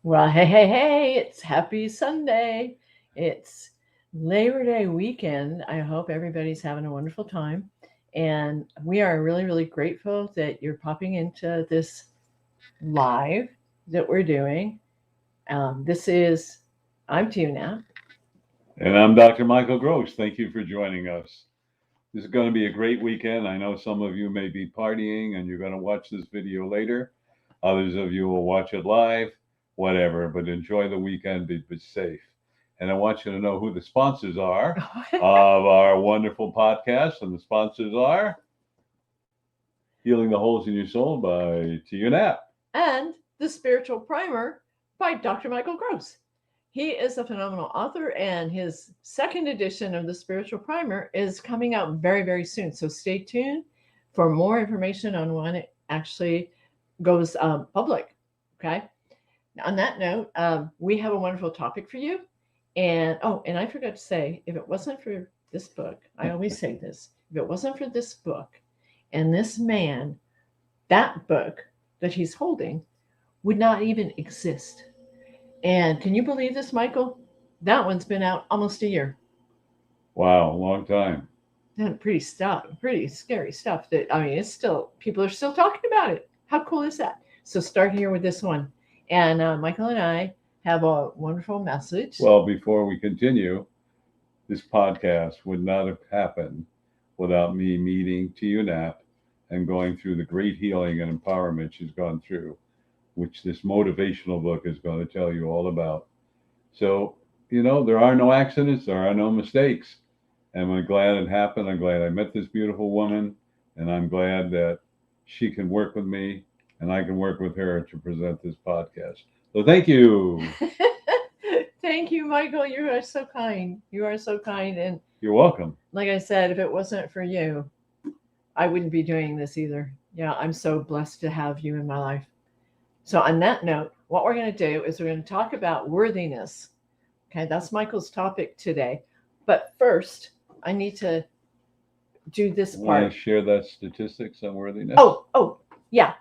Well, hey, it's happy Sunday. It's Labor Day weekend. I hope everybody's having a wonderful time. And we are really grateful that you're popping into this live that we're doing. This is, I'm Tuna. And I'm Dr. Michael Gross. Thank you for joining us. This is going to be a great weekend. I know some of you may be partying and you're going to watch this video later. Others of you will watch it live, whatever, but enjoy the weekend, be safe. And I want you to know who the sponsors are of our wonderful podcast. And the sponsors are Healing the Holes in Your Soul by TUNAP. And The Spiritual Primer by Dr. Michael Gross. He is a phenomenal author, and his second edition of the Spiritual Primer is coming out very soon. So stay tuned for more information on when it actually goes public. Okay. On that note, we have a wonderful topic for you. And I forgot to say, if it wasn't for this book, I always say this, if it wasn't for this book and this man, that book that he's holding would not even exist. And can you believe this, Michael? That one's been out almost a year. Wow, long time. And pretty scary stuff. It's still, people are still talking about it. How cool is that? So start here with this one. And Michael and I have a wonderful message. Well, before we continue, this podcast would not have happened without me meeting TUNAP and going through the great healing and empowerment she's gone through, which this motivational book is going to tell you all about. So, there are no accidents, there are no mistakes. And I'm glad it happened. I'm glad I met this beautiful woman, and I'm glad that she can work with me and I can work with her to present this podcast. So thank you. Thank you, Michael. You are so kind. You are so kind. And you're welcome. Like I said, if it wasn't for you, I wouldn't be doing this either. Yeah, I'm so blessed to have you in my life. So on that note, what we're going to do is we're going to talk about worthiness. Okay, that's Michael's topic today. But first, I need to do this part. Want to share that statistics on worthiness? Oh, yeah.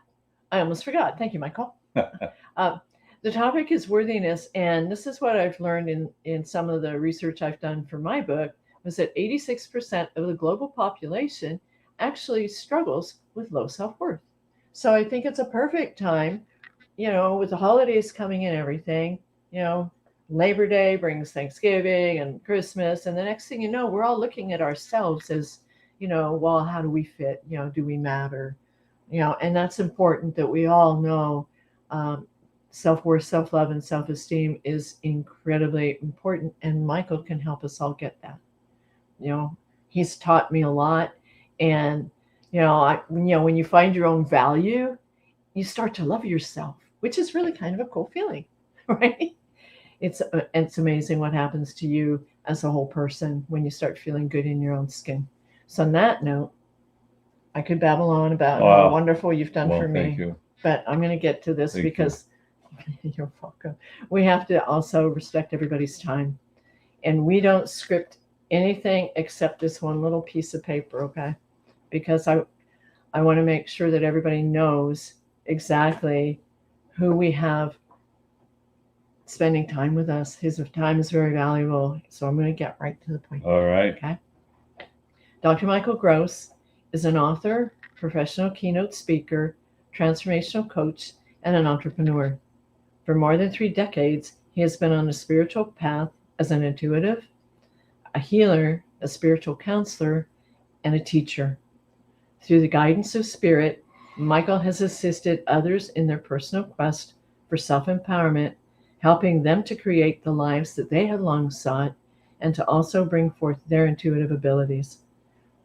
I almost forgot. Thank you, Michael. The topic is worthiness, and this is what I've learned in some of the research I've done for my book, was that 86% of the global population actually struggles with low self-worth. So I think it's a perfect time, with the holidays coming and everything, Labor Day brings Thanksgiving and Christmas, and the next thing you know, we're all looking at ourselves as, well, how do we fit? Do we matter? And that's important that we all know self-worth, self-love, and self-esteem is incredibly important, and Michael can help us all get that. He's taught me a lot, and when you find your own value, you start to love yourself, which is really kind of a cool feeling, right? It's amazing what happens to you as a whole person when you start feeling good in your own skin. So on that note, I could babble on about how wonderful you've done for me. Thank you. But I'm going to get to this because you're welcome. We have to also respect everybody's time. And we don't script anything except this one little piece of paper, okay? Because I want to make sure that everybody knows exactly who we have spending time with us. His time is very valuable. So I'm going to get right to the point. All right. Okay. Dr. Michael Gross is an author, professional keynote speaker, transformational coach, and an entrepreneur. For more than 3 decades, he has been on a spiritual path as an intuitive, a healer, a spiritual counselor, and a teacher. Through the guidance of spirit, Michael has assisted others in their personal quest for self-empowerment, helping them to create the lives that they had long sought and to also bring forth their intuitive abilities.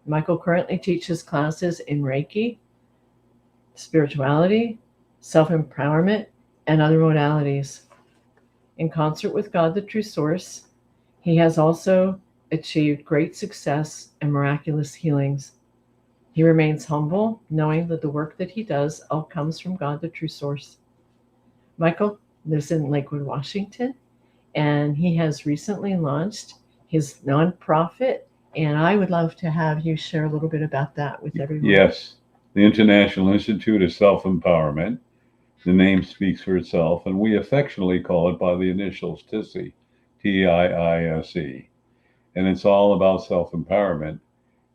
Michael currently teaches classes in Reiki, spirituality, self-empowerment, and other modalities. In concert with God, the true source, he has also achieved great success and miraculous healings. He remains humble, knowing that the work that he does all comes from God, the true source. Michael lives in Lakewood, Washington, and he has recently launched his nonprofit, and I would love to have you share a little bit about that with everyone. Yes, the International Institute of Self-Empowerment. The name speaks for itself, and we affectionately call it by the initials TISE, TIISE. And it's all about self empowerment.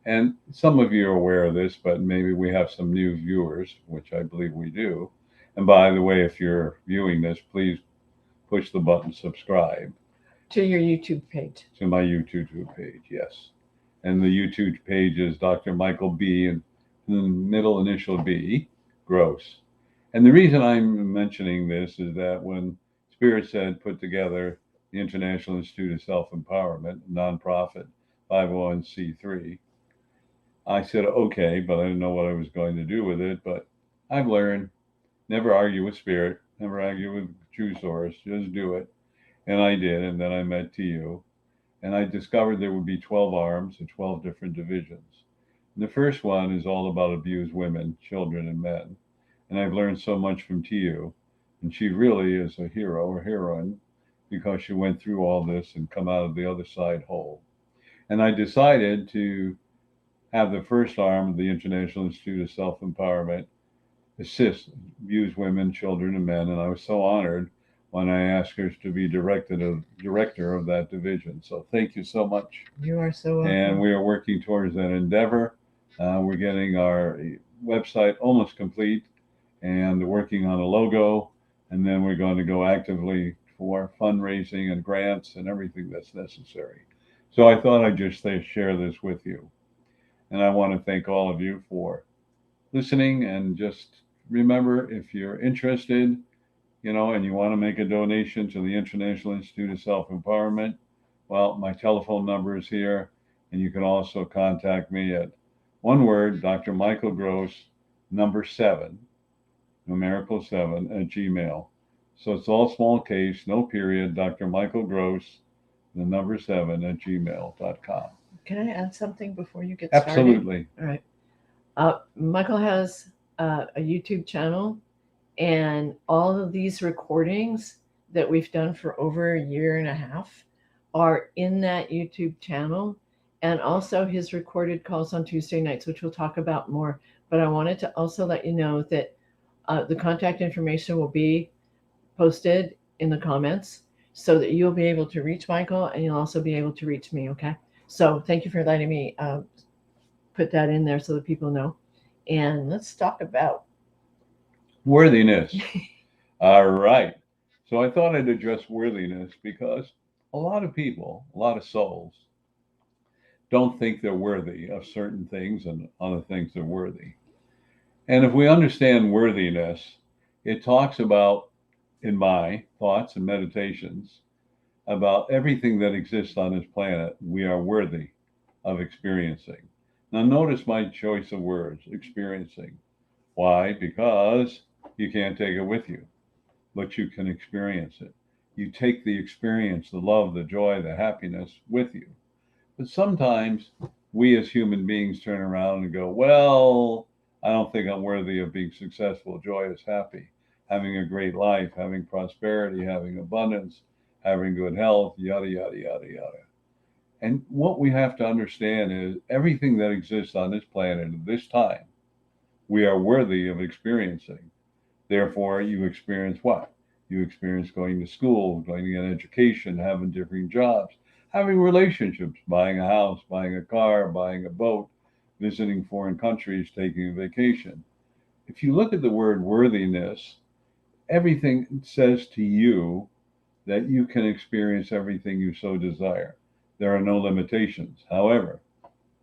And some of you are aware of this, but maybe we have some new viewers, which I believe we do. And by the way, if you're viewing this, please push the button subscribe To your YouTube page. to my YouTube page. Yes. And the YouTube page is Dr. Michael B. and the middle initial B, Gross. And the reason I'm mentioning this is that when Spirit said put together the International Institute of Self Empowerment, nonprofit 501c3, I said, okay, but I didn't know what I was going to do with it. But I've learned never argue with Spirit, never argue with true source, just do it. And I did. And then I met TU. And I discovered there would be 12 arms and 12 different divisions. And the first one is all about abused women, children, and men. And I've learned so much from TU. And she really is a hero or heroine because she went through all this and come out of the other side whole. And I decided to have the first arm of the International Institute of Self Empowerment assist abused women, children, and men. And I was so honored when I asked her to be director of that division. So thank you so much. You are so welcome. And we are working towards that endeavor. We're getting our website almost complete and working on a logo. And then we're going to go actively for fundraising and grants and everything that's necessary. So I thought I'd just share this with you. And I want to thank all of you for listening. And just remember, if you're interested, and you want to make a donation to the International Institute of Self Empowerment, well, my telephone number is here. And you can also contact me at one word, Dr. Michael Gross, number 7, numerical 7 at Gmail. So it's all small case, no period, Dr. Michael Gross, the number 7 at gmail.com. Can I add something before you get started? Absolutely. All right. Michael has a YouTube channel, and all of these recordings that we've done for over a year and a half are in that YouTube channel, and also his recorded calls on Tuesday nights, which we'll talk about more. But I wanted to also let you know that the contact information will be posted in the comments so that you'll be able to reach Michael, and you'll also be able to reach me, okay? So thank you for letting me put that in there so that people know. And let's talk about worthiness. All right. So I thought I'd address worthiness because a lot of people, a lot of souls, don't think they're worthy of certain things, and other things they're worthy. And if we understand worthiness, it talks about, in my thoughts and meditations, about everything that exists on this planet, we are worthy of experiencing. Now, notice my choice of words, experiencing. Why? Because you can't take it with you, but you can experience it. You take the experience, the love, the joy, the happiness with you. But sometimes we as human beings turn around and go, well, I don't think I'm worthy of being successful, joyous, happy, having a great life, having prosperity, having abundance, having good health, yada, yada, yada, yada. And what we have to understand is everything that exists on this planet at this time, we are worthy of experiencing. Therefore, you experience what? You experience going to school, going to get an education, having different jobs, having relationships, buying a house, buying a car, buying a boat, visiting foreign countries, taking a vacation. If you look at the word worthiness, everything says to you that you can experience everything you so desire. There are no limitations. However,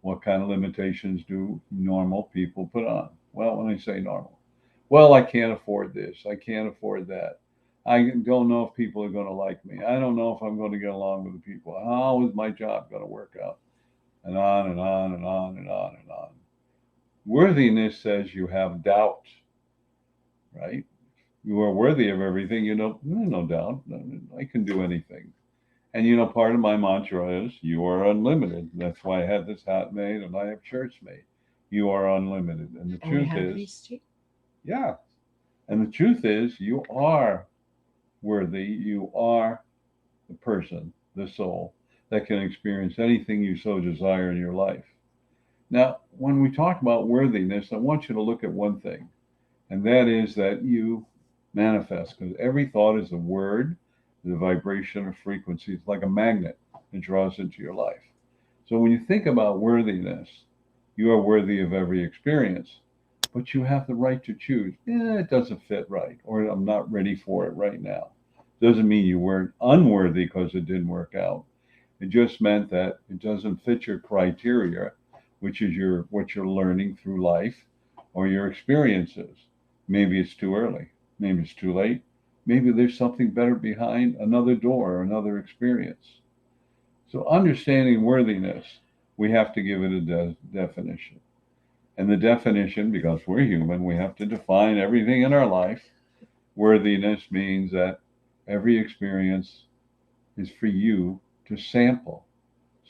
what kind of limitations do normal people put on? Well, when I say normal, well, I can't afford this. I can't afford that. I don't know if people are going to like me. I don't know if I'm going to get along with the people. How is my job going to work out? And on and on and on and on and on. Worthiness says you have doubt, right? You are worthy of everything. No doubt. I can do anything. And part of my mantra is you are unlimited. That's why I had this hat made and I have shirts made. You are unlimited. And the truth is, yeah. And the truth is, you are worthy. You are the person, the soul, that can experience anything you so desire in your life. Now, when we talk about worthiness, I want you to look at one thing, and that is that you manifest, because every thought is a word, the vibration or frequency. It's like a magnet. It draws into your life. So when you think about worthiness, you are worthy of every experience, but you have the right to choose. It doesn't fit right, or I'm not ready for it right now. Doesn't mean you weren't unworthy because it didn't work out. It just meant that it doesn't fit your criteria, which is what you're learning through life or your experiences. Maybe it's too early. Maybe it's too late. Maybe there's something better behind another door or another experience. So understanding worthiness, we have to give it a definition. And the definition, because we're human, we have to define everything in our life. Worthiness means that every experience is for you to sample.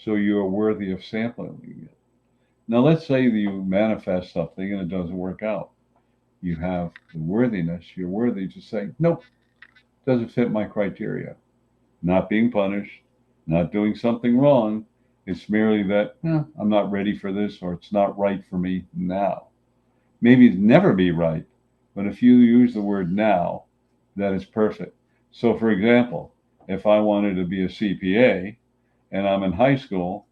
So you are worthy of sampling it. Now, let's say that you manifest something and it doesn't work out. You have the worthiness, you're worthy to say, nope, doesn't fit my criteria. Not being punished, not doing something wrong. It's merely that I'm not ready for this, or it's not right for me now. Maybe it's never be right, but if you use the word now, that is perfect. So, for example, if I wanted to be a CPA and I'm in high school,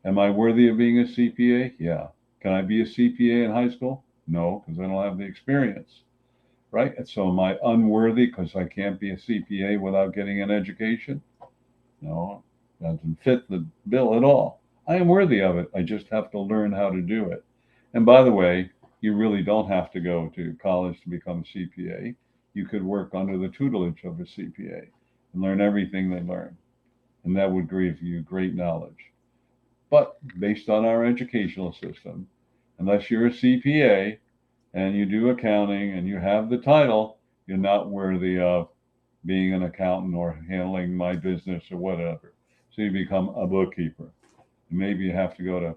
am I worthy of being a CPA? Yeah. Can I be a CPA in high school? No, because I don't have the experience, right? And so am I unworthy because I can't be a CPA without getting an education? No, doesn't fit the bill at all. I am worthy of it. I just have to learn how to do it. And by the way, you really don't have to go to college to become a CPA. You could work under the tutelage of a CPA and learn everything they learn. And that would give you great knowledge. But based on our educational system, unless you're a CPA and you do accounting and you have the title, you're not worthy of being an accountant or handling my business or whatever. So you become a bookkeeper. Maybe you have to go to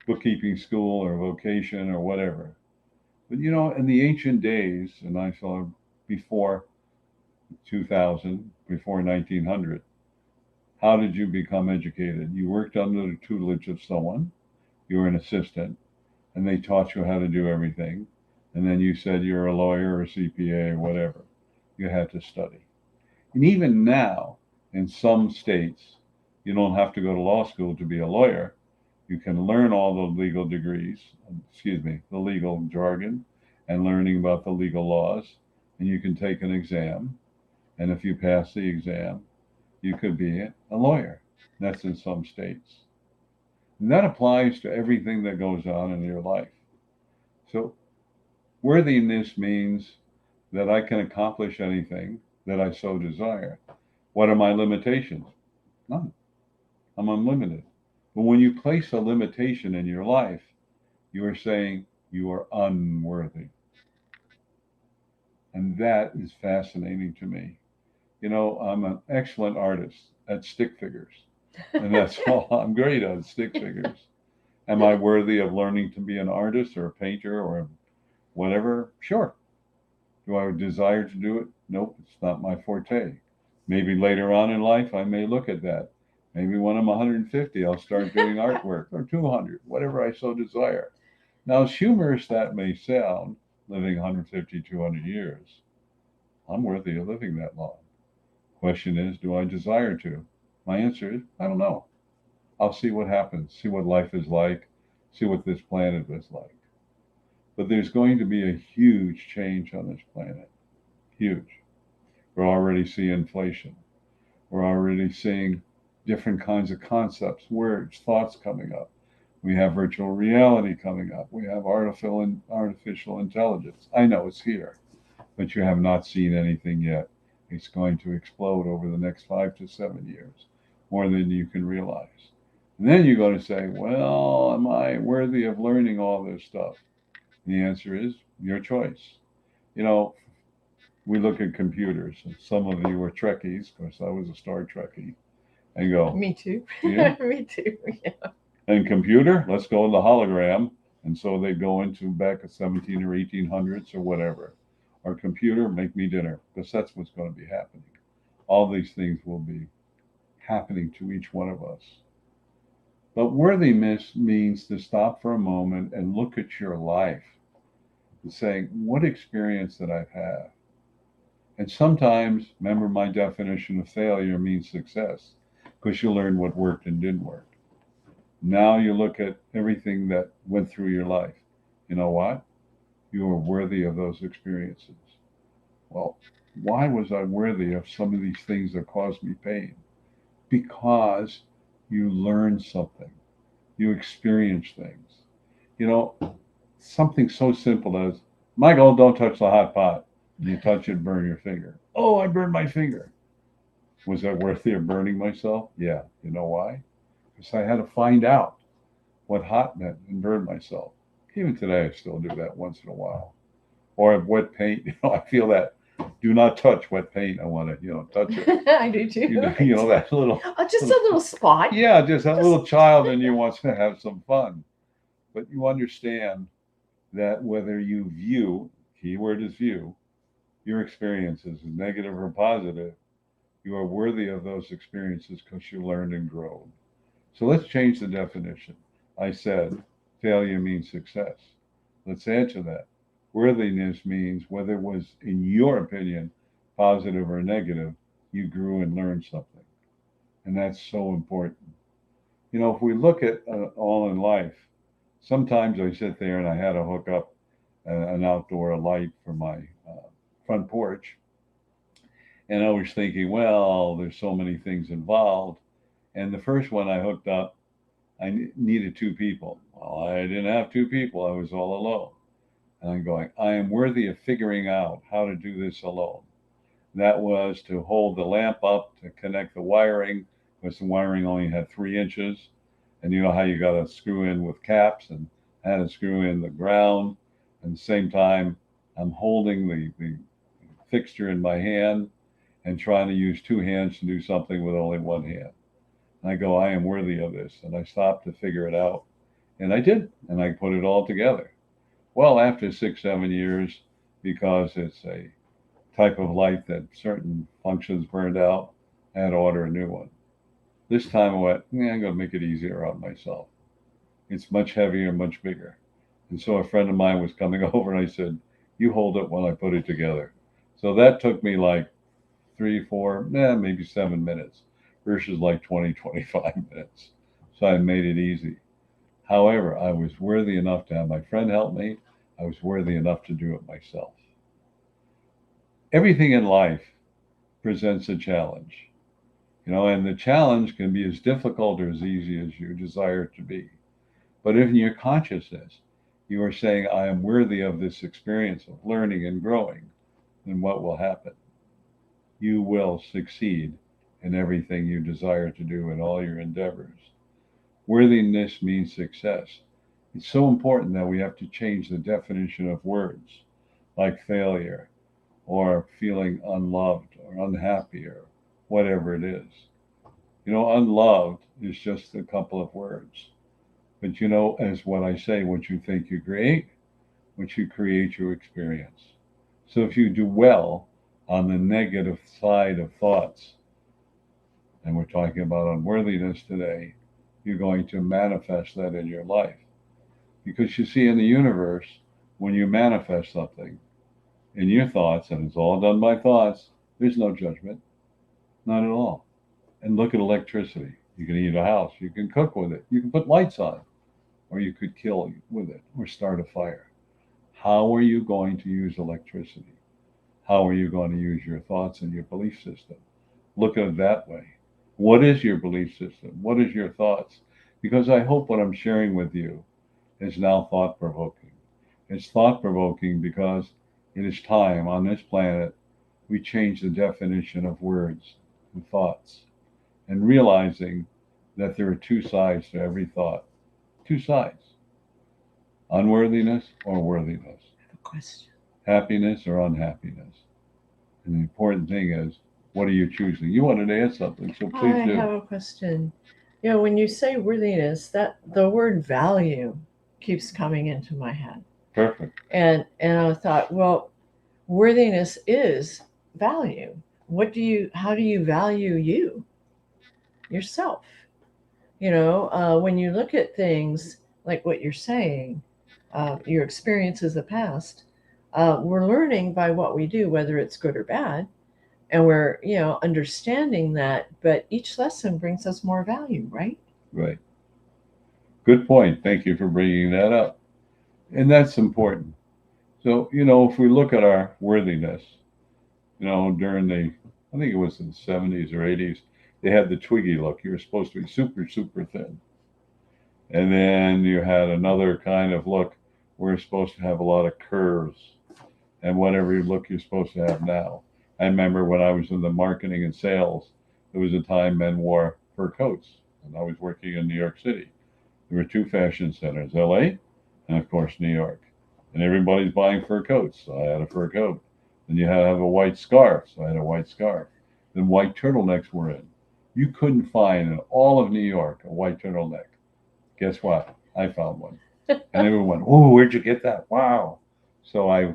bookkeeping school or vocation or whatever. But in the ancient days, and I saw before 2000, before 1900, how did you become educated? You worked under the tutelage of someone, you were an assistant, and they taught you how to do everything. And then you said you're a lawyer or a CPA or whatever. You had to study. And even now, in some states, you don't have to go to law school to be a lawyer. You can learn all the legal the legal jargon, and learning about the legal laws, and you can take an exam. And if you pass the exam, you could be a lawyer. That's in some states. And that applies to everything that goes on in your life. So worthiness means that I can accomplish anything that I so desire. What are my limitations? None. I'm unlimited. But when you place a limitation in your life, you are saying you are unworthy. And that is fascinating to me. I'm an excellent artist at stick figures. And that's all I'm great at stick figures. Am I worthy of learning to be an artist or a painter or whatever? Sure. Do I desire to do it? Nope, it's not my forte. Maybe later on in life, I may look at that. Maybe when I'm 150, I'll start doing artwork, or 200, whatever I so desire. Now, as humorous that may sound, living 150, 200 years, I'm worthy of living that long. Question is, do I desire to? My answer is, I don't know. I'll see what happens, see what life is like, see what this planet is like. But there's going to be a huge change on this planet. Huge. We're already seeing inflation. We're already seeing different kinds of concepts, words, thoughts coming up. We have virtual reality coming up. We have artificial intelligence. I know it's here, but you have not seen anything yet. It's going to explode over the next 5 to 7 years, more than you can realize. And then you're going to say, well, am I worthy of learning all this stuff? And the answer is your choice. You know, we look at computers, and some of you are Trekkies, because I was a Star Trekkie, and go, Me too. yeah, Me too. Yeah. and computer, let's go in the hologram. And so they go into back at 17 or 1800s or whatever. Or computer, make me dinner, because that's what's going to be happening. All these things will be happening to each one of us. But worthiness means to stop for a moment and look at your life and saying, what experience did I have? And sometimes, remember, my definition of failure means success because you learn what worked and didn't work. Now you look at everything that went through your life. You know what? You are worthy of those experiences. Well, why was I worthy of some of these things that caused me pain? Because you learned something, you experienced things. You know, something so simple as, Michael, don't touch the hot pot. You touch it, burn your finger. Oh, I burned my finger. Was that worthy of burning myself? Yeah. You know why? Because I had to find out what hot meant and burn myself. Even today, I still do that once in a while. Or wet paint, I feel that. Do not touch wet paint. I want to, touch it. I do too. That little. Oh, just a little spot. Yeah, just that little child in you wants to have some fun. But you understand that whether you view, keyword is view, your experiences, negative or positive, you are worthy of those experiences because you learned and grown. So let's change the definition. I said failure means success. Let's add to that. Worthiness means whether it was, in your opinion, positive or negative, you grew and learned something. And that's so important. If we look at all in life, sometimes I sit there and I had to hook up an outdoor light for my front porch. And I was thinking, well, there's so many things involved. And the first one I hooked up, I needed two people. Well, I didn't have two people, I was all alone. And I'm going, I am worthy of figuring out how to do this alone. That was to hold the lamp up, to connect the wiring, because the wiring only had 3 inches. And you know how you got to screw in with caps, and I had to screw in the ground. And at the same time, I'm holding the fixture in my hand and trying to use two hands to do something with only one hand. And I go, I am worthy of this. And I stopped to figure it out. And I did. And I put it all together. Well, after 6, 7 years, because it's a type of light that certain functions burned out, I had to order a new one. This time I went, I'm going to make it easier on myself. It's much heavier, much bigger. And so a friend of mine was coming over and I said, you hold it while I put it together. So that took me like 3, 4, maybe 7 minutes versus like 20, 25 minutes. So I made it easy. However, I was worthy enough to have my friend help me. I was worthy enough to do it myself. Everything in life presents a challenge, and the challenge can be as difficult or as easy as you desire it to be. But in your consciousness, you are saying, I am worthy of this experience of learning and growing. Then what will happen? You will succeed in everything you desire to do in all your endeavors. Worthiness means success. It's so important that we have to change the definition of words like failure or feeling unloved or unhappy or whatever it is. Unloved is just a couple of words. But as what I say, what you think you create, what you create you experience. So if you do well on the negative side of thoughts, and we're talking about unworthiness today, you're going to manifest that in your life. Because you see, in the universe, when you manifest something in your thoughts, and it's all done by thoughts, there's no judgment. Not at all. And look at electricity. You can heat a house, you can cook with it, you can put lights on, or you could kill with it, or start a fire. How are you going to use electricity? How are you going to use your thoughts and your belief system? Look at it that way. What is your belief system? What is your thoughts? Because I hope what I'm sharing with you is now thought provoking. It's thought provoking because it is time on this planet we change the definition of words and thoughts, and realizing that there are two sides to every thought. Two sides. Unworthiness or worthiness. I have a question. Happiness or unhappiness. And the important thing is, what are you choosing? You wanted to add something, so please I do. have a question. When you say worthiness, that the word value keeps coming into my head. Perfect. And I thought, well, worthiness is value. How do you value yourself? When you look at things like what you're saying, your experiences of the past, We're learning by what we do, whether it's good or bad, and we're understanding that. But each lesson brings us more value, right? Right. Good point. Thank you for bringing that up. And that's important. So, if we look at our worthiness, during I think it was in the 70s or 80s, they had the Twiggy look. You were supposed to be super, super thin. And then you had another kind of look where you're supposed to have a lot of curves and whatever look you're supposed to have now. I remember when I was in the marketing and sales, there was a time men wore fur coats. And I was working in New York City. There were two fashion centers, LA and, of course, New York. And everybody's buying fur coats. So I had a fur coat. Then you had to have a white scarf. So I had a white scarf. Then white turtlenecks were in. You couldn't find in all of New York a white turtleneck. Guess what? I found one. And everyone went, "Oh, where'd you get that? Wow." So I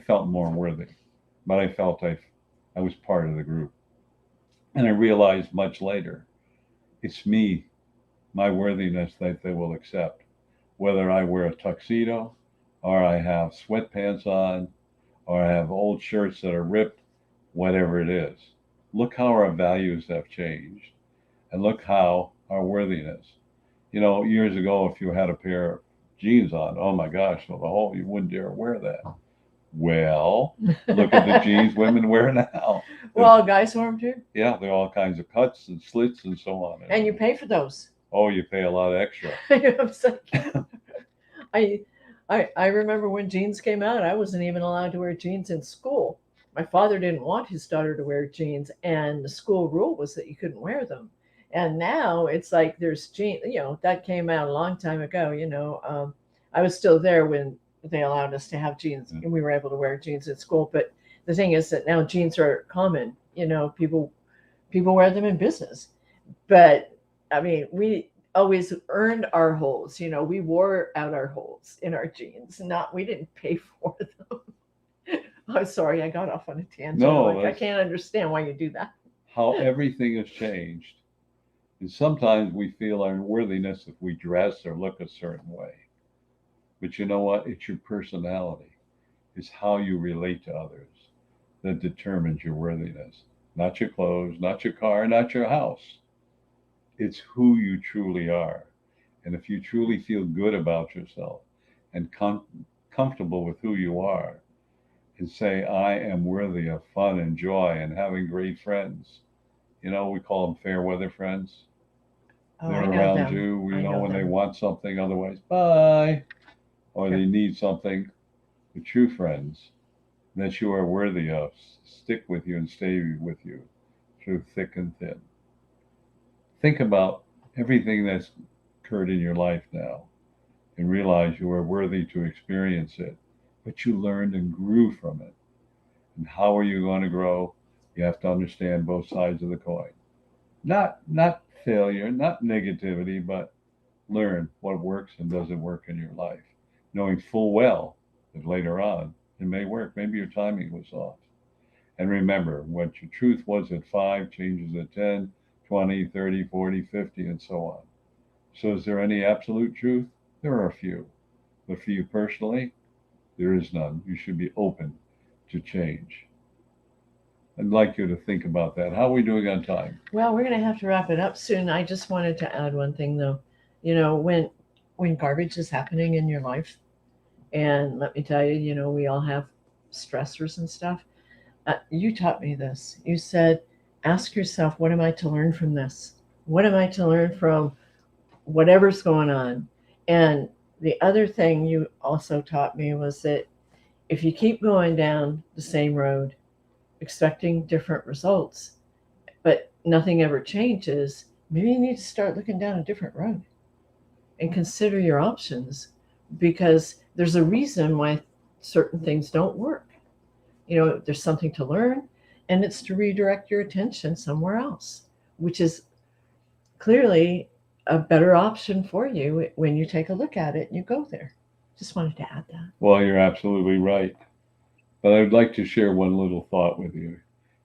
felt more worthy. But I felt I was part of the group. And I realized much later, it's me, my worthiness that they will accept. Whether I wear a tuxedo or I have sweatpants on or I have old shirts that are ripped, whatever it is. Look how our values have changed and look how our worthiness. Years ago, if you had a pair of jeans on, oh my gosh, you wouldn't dare wear that. Well, look at the jeans women wear now. Well, guys wear them too. Yeah, there are all kinds of cuts and slits and so on. And you pay for those. Oh, you pay a lot extra. I remember when jeans came out, I wasn't even allowed to wear jeans in school. My father didn't want his daughter to wear jeans, and the school rule was that you couldn't wear them. And now it's like there's jeans, that came out a long time ago. I was still there when they allowed us to have jeans, and we were able to wear jeans at school. But the thing is that now jeans are common. People wear them in business. But I mean, we always earned our holes. We wore out our holes in our jeans. We didn't pay for them. I'm sorry, I got off on a tangent. No, I can't understand why you do that. How everything has changed. And sometimes we feel our worthiness if we dress or look a certain way. But you know what? It's your personality. It's how you relate to others that determines your worthiness. Not your clothes, not your car, not your house. It's who you truly are. And if you truly feel good about yourself and comfortable with who you are, and say, I am worthy of fun and joy and having great friends. We call them fair weather friends. Oh, They're I know around them. you, when they them. want something, otherwise, bye. Or Yeah. they need something. The true friends that you are worthy of stick with you and stay with you through thick and thin. Think about everything that's occurred in your life now and realize you are worthy to experience it, but you learned and grew from it. And how are you going to grow? You have to understand both sides of the coin. Not failure, not negativity, but learn what works and doesn't work in your life, knowing full well that later on it may work. Maybe your timing was off. And remember, what your truth was at 5 changes at 10, 20, 30, 40, 50, and so on. So is there any absolute truth? There are a few. But for you personally, there is none. You should be open to change. I'd like you to think about that. How are we doing on time? Well, we're going to have to wrap it up soon. I just wanted to add one thing, though. When garbage is happening in your life, and let me tell you, we all have stressors and stuff. You taught me this. You said, ask yourself, what am I to learn from this? What am I to learn from whatever's going on? And the other thing you also taught me was that if you keep going down the same road, expecting different results, but nothing ever changes, maybe you need to start looking down a different road and consider your options, because there's a reason why certain things don't work. There's something to learn, and it's to redirect your attention somewhere else, which is clearly a better option for you when you take a look at it and you go there. Just wanted to add that. Well, you're absolutely right. But I would like to share one little thought with you.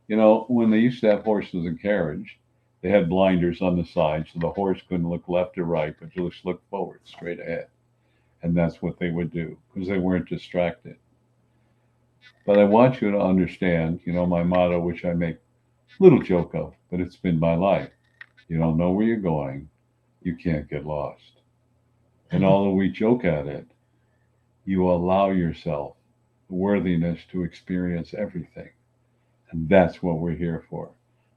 When they used to have horses and carriage, they had blinders on the side so the horse couldn't look left or right, but just look forward, straight ahead. And that's what they would do because they weren't distracted. But I want you to understand, my motto, which I make little joke of, but it's been my life. You don't know where you're going, you can't get lost. And although we joke at it, you allow yourself the worthiness to experience everything. And that's what we're here for.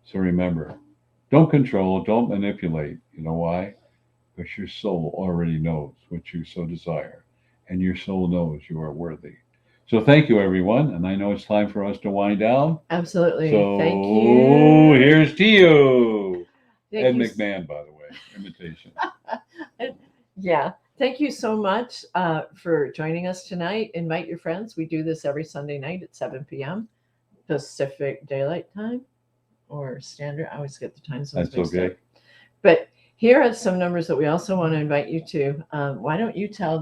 So remember, don't control, don't manipulate. You know why? Because your soul already knows what you so desire, and your soul knows you are worthy. So thank you, everyone. And I know it's time for us to wind down. Absolutely. So Thank you. here's to you. Thank Ed you. McMahon, by the way, imitation. Yeah. Thank you so much for joining us tonight. Invite your friends. We do this every Sunday night at 7 p.m. Pacific Daylight Time or Standard. I always get the time zones That's mixed okay. up. But here are some numbers that we also want to invite you to. Why don't you tell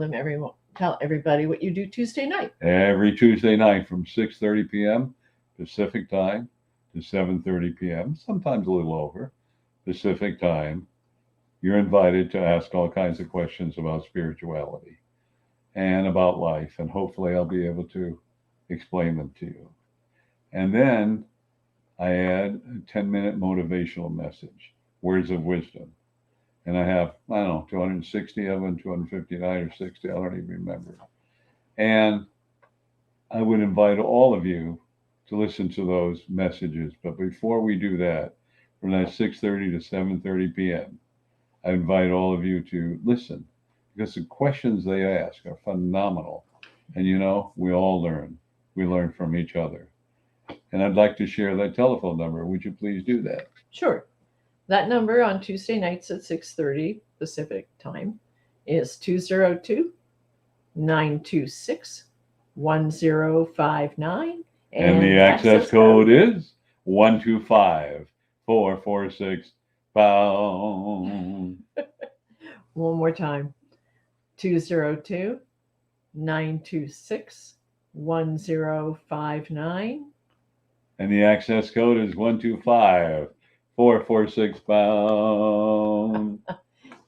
everybody what you do Tuesday night? Every Tuesday night from 6:30 p.m. Pacific time to 7:30 p.m., sometimes a little over Pacific time, you're invited to ask all kinds of questions about spirituality and about life, and hopefully I'll be able to explain them to you. And then I add a 10-minute motivational message, words of wisdom. And I have, I don't know, 260 of them, 259 or 60, I don't even remember. And I would invite all of you to listen to those messages. But before we do that, from that 6:30 to 7:30 p.m., I invite all of you to listen because the questions they ask are phenomenal. And we all learn. We learn from each other. And I'd like to share that telephone number. Would you please do that? Sure. That number on Tuesday nights at 6:30 Pacific time is 202-926-1059. And the access code is 125-446 pound. One more time. 202-926-1059. And the access code is 125-446 pound.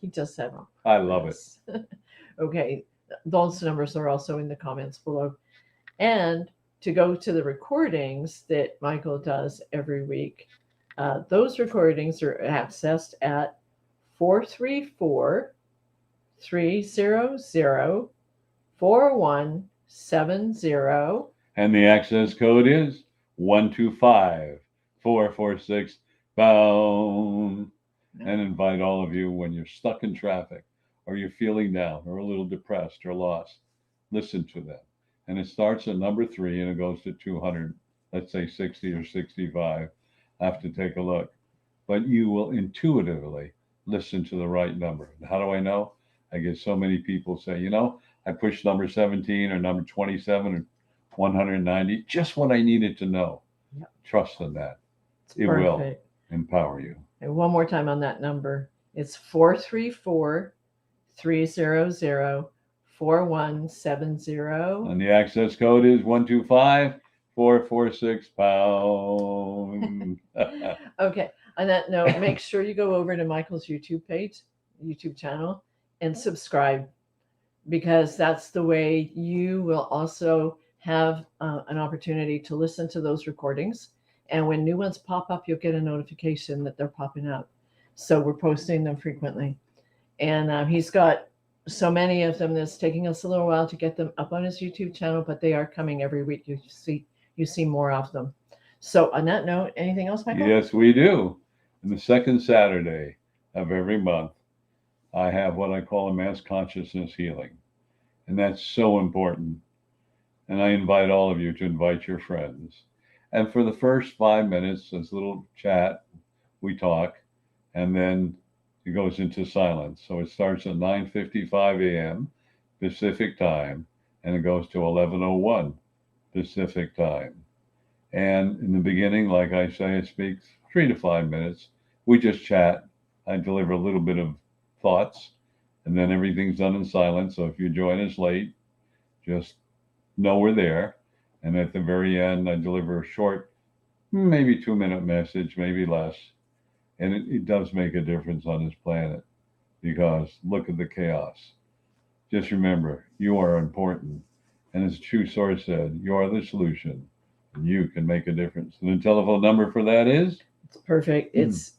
He just said, I love it. Okay, those numbers are also in the comments below. And to go to the recordings that Michael does every week, those recordings are accessed at 434-300-4170. And the access code is 125-446 pound. And invite all of you when you're stuck in traffic or you're feeling down or a little depressed or lost, listen to them. And it starts at number 3 and it goes to 200, let's say 60 or 65. I have to take a look. But you will intuitively listen to the right number. And how do I know? I get so many people say, I pushed number 17 or number 27 or 190, just what I needed to know. Yep. Trust in that. It Perfect. will empower you. And one more time on that number. It's 434-300-4170. And the access code is 125-446 pound. Okay. On that note, make sure you go over to Michael's YouTube channel, and subscribe, because that's the way you will also have an opportunity to listen to those recordings. And when new ones pop up, you'll get a notification that they're popping up. So we're posting them frequently. And he's got so many of them that's taking us a little while to get them up on his YouTube channel, but they are coming every week. You see more of them. So on that note, anything else, Michael? Yes, we do. And the second Saturday of every month, I have what I call a mass consciousness healing. And that's so important. And I invite all of you to invite your friends. And for the first 5 minutes, this little chat, we talk, and then it goes into silence. So it starts at 9:55 a.m. Pacific time, and it goes to 11:01 Pacific time. And in the beginning, like I say, it speaks 3 to 5 minutes. We just chat. I deliver a little bit of thoughts, and then everything's done in silence. So if you join us late, just know we're there. And at the very end, I deliver a short, maybe 2-minute message, maybe less. And it does make a difference on this planet, because look at the chaos. Just remember, you are important, And as a true source said, you are the solution. And you can make a difference. And the telephone number for that is? It's perfect. It's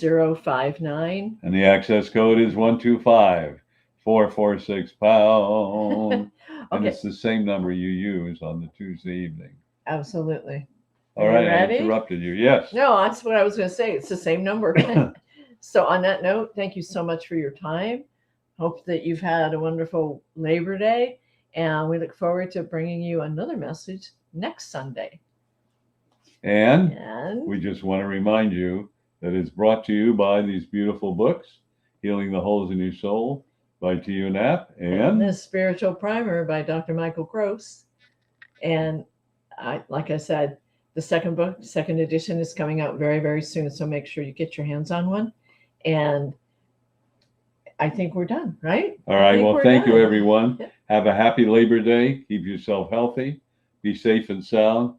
202-926-1059. And the access code is 125-446-pound. And Okay, it's the same number you use on the Tuesday evening. absolutely. All Are you right, I ready? interrupted you. Yes. No, that's what I was going to say. It's the same number. So on that note, thank you so much for your time. Hope that you've had a wonderful Labor Day, and we look forward to bringing you another message next Sunday. And we just want to remind you that it's brought to you by these beautiful books, Healing the Holes in Your Soul by T.U. Knapp and and The Spiritual Primer by Dr. Michael Gross. And like I said, the second book, second edition, is coming out very, very soon. So make sure you get your hands on one. And I think we're done, right? All right. Well, thank you, done. everyone. Have a happy Labor Day. Keep yourself healthy. Be safe and sound.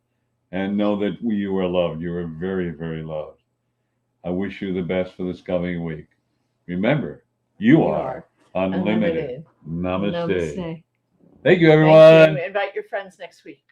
And know that you are loved. You are very, very loved. I wish you the best for this coming week. Remember, you are unlimited. Namaste. Namaste. Thank you, everyone. Thank you. Invite your friends next week.